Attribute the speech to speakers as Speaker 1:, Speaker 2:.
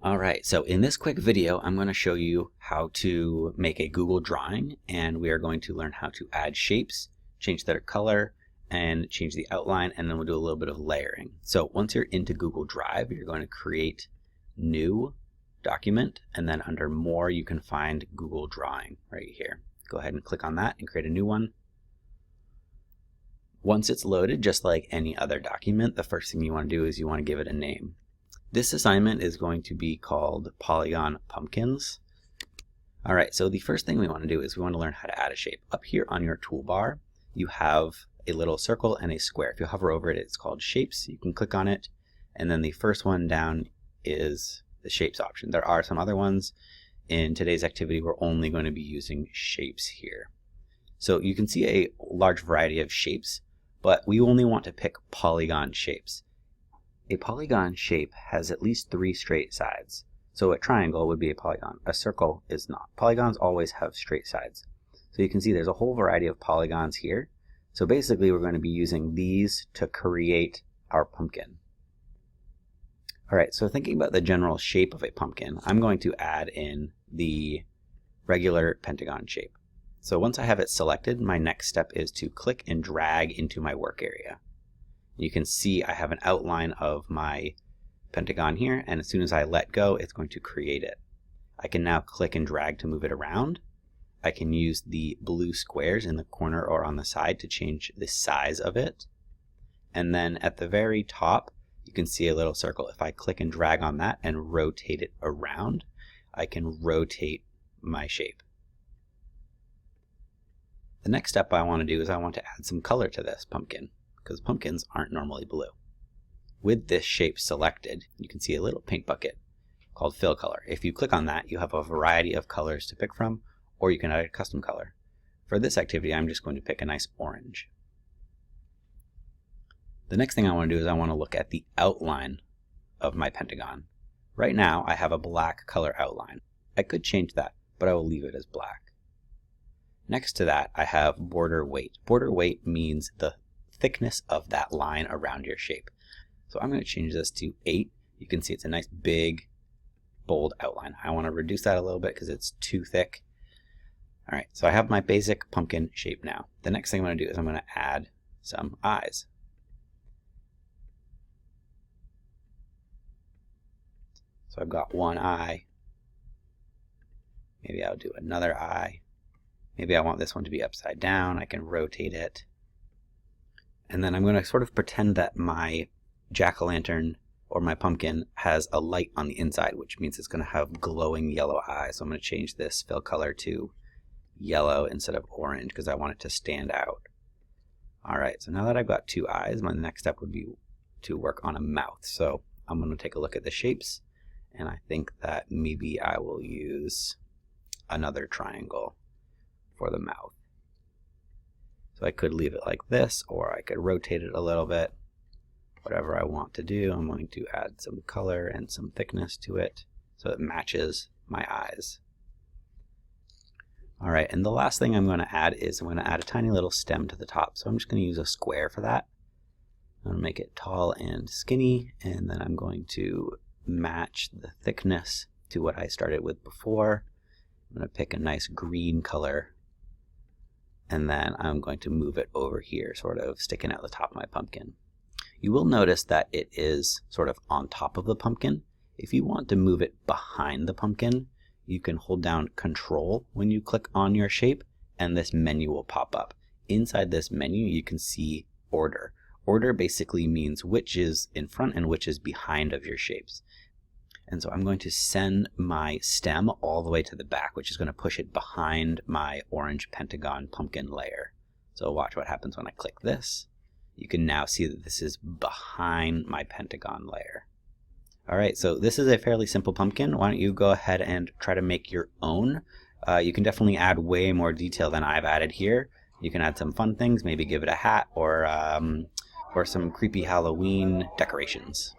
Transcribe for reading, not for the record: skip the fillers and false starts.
Speaker 1: All right, so in this quick video, I'm going to show you how to make a Google drawing, and we are going to learn how to add shapes, change their color, and change the outline, and then we'll do a little bit of layering. So once you're into Google Drive, you're going to create new document, and then under more, you can find Google Drawing right here. Go ahead and click on that and create a new one. Once it's loaded, just like any other document, the first thing you want to do is you want to give it a name. This assignment is going to be called Polygon Pumpkins. All right, so the first thing we want to do is we want to learn how to add a shape. Up here on your toolbar, you have a little circle and a square. If you hover over it, it's called Shapes. You can click on it, and then the first one down is the Shapes option. There are some other ones. In today's activity, we're only going to be using shapes here. So you can see a large variety of shapes, but we only want to pick polygon shapes. A polygon shape has at least 3 straight sides. So a triangle would be a polygon. A circle is not. Polygons always have straight sides. So you can see there's a whole variety of polygons here. So basically we're going to be using these to create our pumpkin. Alright, so thinking about the general shape of a pumpkin, I'm going to add in the regular pentagon shape. So once I have it selected, my next step is to click and drag into my work area. You can see I have an outline of my pentagon here, and as soon as I let go, it's going to create it. I can now click and drag to move it around. I can use the blue squares in the corner or on the side to change the size of it. And then at the very top, you can see a little circle. If I click and drag on that and rotate it around, I can rotate my shape. The next step I want to do is I want to add some color to this pumpkin, because pumpkins aren't normally blue. With this shape selected, you can see a little paint bucket called fill color. If you click on that, you have a variety of colors to pick from, or you can add a custom color. For this activity, I'm just going to pick a nice orange. The next thing I want to do is I want to look at the outline of my pentagon. Right now, I have a black color outline. I could change that, but I will leave it as black. Next to that, I have border weight. Border weight means the thickness of that line around your shape. So I'm going to change this to 8. You can see it's a nice big bold outline. I want to reduce that a little bit because it's too thick. Alright, so I have my basic pumpkin shape now. The next thing I'm going to do is I'm going to add some eyes. So I've got one eye. Maybe I'll do another eye. Maybe I want this one to be upside down. I can rotate it. And then I'm going to sort of pretend that my jack-o'-lantern or my pumpkin has a light on the inside, which means it's going to have glowing yellow eyes. So I'm going to change this fill color to yellow instead of orange because I want it to stand out. Alright, so now that I've got 2 eyes, my next step would be to work on a mouth. So I'm going to take a look at the shapes, and I think that maybe I will use another triangle for the mouth. So I could leave it like this, or I could rotate it a little bit. Whatever I want to do, I'm going to add some color and some thickness to it so it matches my eyes. Alright, and the last thing I'm going to add is I'm going to add a tiny little stem to the top. So I'm just going to use a square for that. I'm going to make it tall and skinny, and then I'm going to match the thickness to what I started with before. I'm going to pick a nice green color, and then I'm going to move it over here, sort of sticking out the top of my pumpkin. You will notice that it is sort of on top of the pumpkin. If you want to move it behind the pumpkin, you can hold down Control when you click on your shape, and this menu will pop up. Inside this menu, you can see Order. Order basically means which is in front and which is behind of your shapes. And so I'm going to send my stem all the way to the back, which is going to push it behind my orange pentagon pumpkin layer. So watch what happens when I click this. You can now see that this is behind my pentagon layer. Alright, so this is a fairly simple pumpkin. Why don't you go ahead and try to make your own. You can definitely add way more detail than I've added here. You can add some fun things, maybe give it a hat or some creepy Halloween decorations.